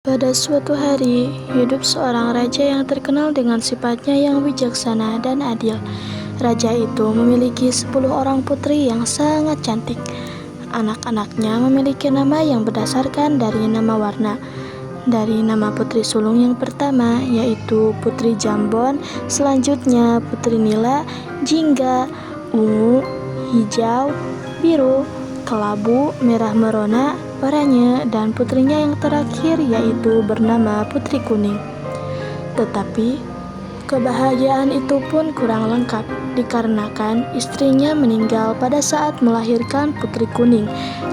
Pada suatu hari, hidup seorang raja yang terkenal dengan sifatnya yang bijaksana dan adil. Raja itu memiliki 10 orang putri yang sangat cantik. Anak-anaknya memiliki nama yang berdasarkan dari nama warna. Dari nama putri sulung yang pertama, yaitu Putri Jambon, selanjutnya Putri Nila, Jingga, Ungu, Hijau, Biru, Kelabu, Merah Merona, Oranye, dan putrinya yang terakhir yaitu bernama Putri Kuning. Tetapi kebahagiaan itu pun kurang lengkap dikarenakan istrinya meninggal pada saat melahirkan Putri Kuning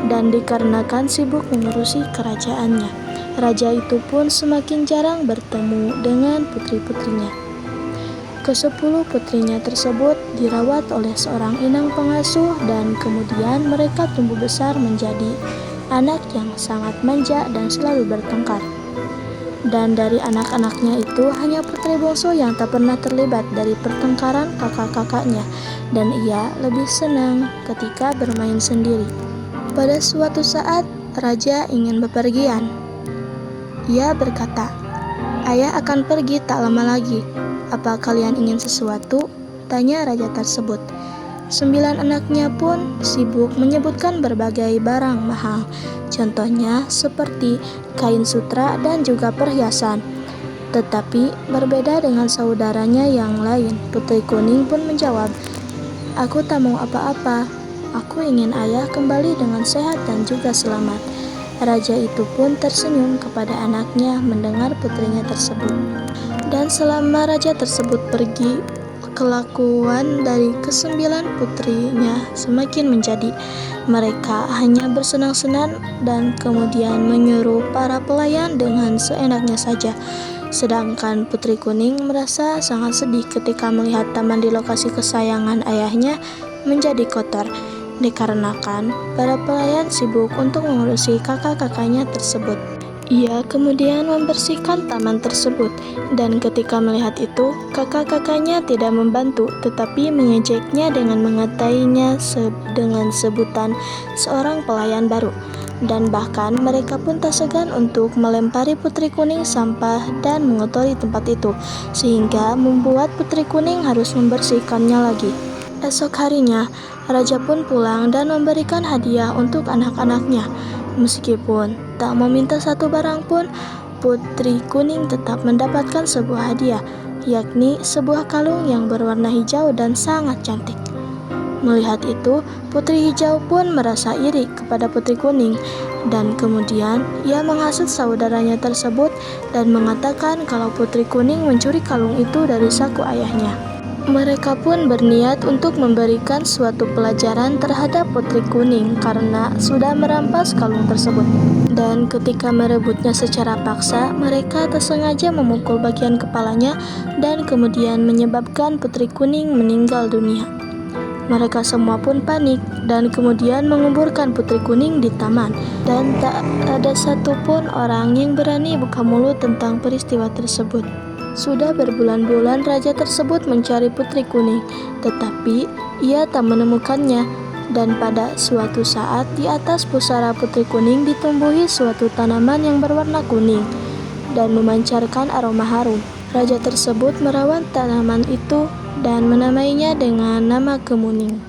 dan dikarenakan sibuk mengurusi kerajaannya. Raja itu pun semakin jarang bertemu dengan putri-putrinya. Ke-10 putrinya tersebut dirawat oleh seorang inang pengasuh dan kemudian mereka tumbuh besar menjadi anak yang sangat manja dan selalu bertengkar. Dan dari anak-anaknya itu hanya putri bungsu yang tak pernah terlibat dari pertengkaran kakak-kakaknya dan ia lebih senang ketika bermain sendiri. Pada suatu saat raja ingin bepergian. Ia berkata, "Ayah akan pergi tak lama lagi. Apa kalian ingin sesuatu?" tanya raja tersebut. 9 anaknya pun sibuk menyebutkan berbagai barang mahal, contohnya seperti kain sutra dan juga perhiasan. Tetapi berbeda dengan saudaranya yang lain, Putri Kuning pun menjawab, "Aku tak mau apa-apa. Aku ingin ayah kembali dengan sehat dan juga selamat." Raja itu pun tersenyum kepada anaknya mendengar putrinya tersebut. Dan selama raja tersebut pergi, kelakuan dari ke-9 putrinya semakin menjadi. Mereka hanya bersenang-senang dan kemudian menyuruh para pelayan dengan seenaknya saja. Sedangkan Putri Kuning merasa sangat sedih ketika melihat taman di lokasi kesayangan ayahnya menjadi kotor, dikarenakan para pelayan sibuk untuk mengurusi kakak-kakaknya tersebut. Ia kemudian membersihkan taman tersebut, dan ketika melihat itu, kakak-kakaknya tidak membantu, tetapi mengejeknya dengan mengatainya dengan sebutan seorang pelayan baru. Dan bahkan mereka pun tak segan untuk melempari Putri Kuning sampah dan mengotori tempat itu, sehingga membuat Putri Kuning harus membersihkannya lagi. Esok harinya, raja pun pulang dan memberikan hadiah untuk anak-anaknya. Meskipun tak meminta satu barang pun, Putri Kuning tetap mendapatkan sebuah hadiah, yakni sebuah kalung yang berwarna hijau dan sangat cantik. Melihat itu, Putri Hijau pun merasa iri kepada Putri Kuning, dan kemudian ia menghasut saudaranya tersebut dan mengatakan kalau Putri Kuning mencuri kalung itu dari saku ayahnya. Mereka pun berniat untuk memberikan suatu pelajaran terhadap Putri Kuning karena sudah merampas kalung tersebut. Dan ketika merebutnya secara paksa, mereka tersengaja memukul bagian kepalanya dan kemudian menyebabkan Putri Kuning meninggal dunia. Mereka semua pun panik dan kemudian menguburkan Putri Kuning di taman. Dan tak ada satupun orang yang berani buka mulut tentang peristiwa tersebut. Sudah berbulan-bulan raja tersebut mencari Putri Kuning, tetapi ia tak menemukannya. Dan pada suatu saat di atas pusara Putri Kuning ditumbuhi suatu tanaman yang berwarna kuning dan memancarkan aroma harum. Raja tersebut merawat tanaman itu dan menamainya dengan nama Kemuning.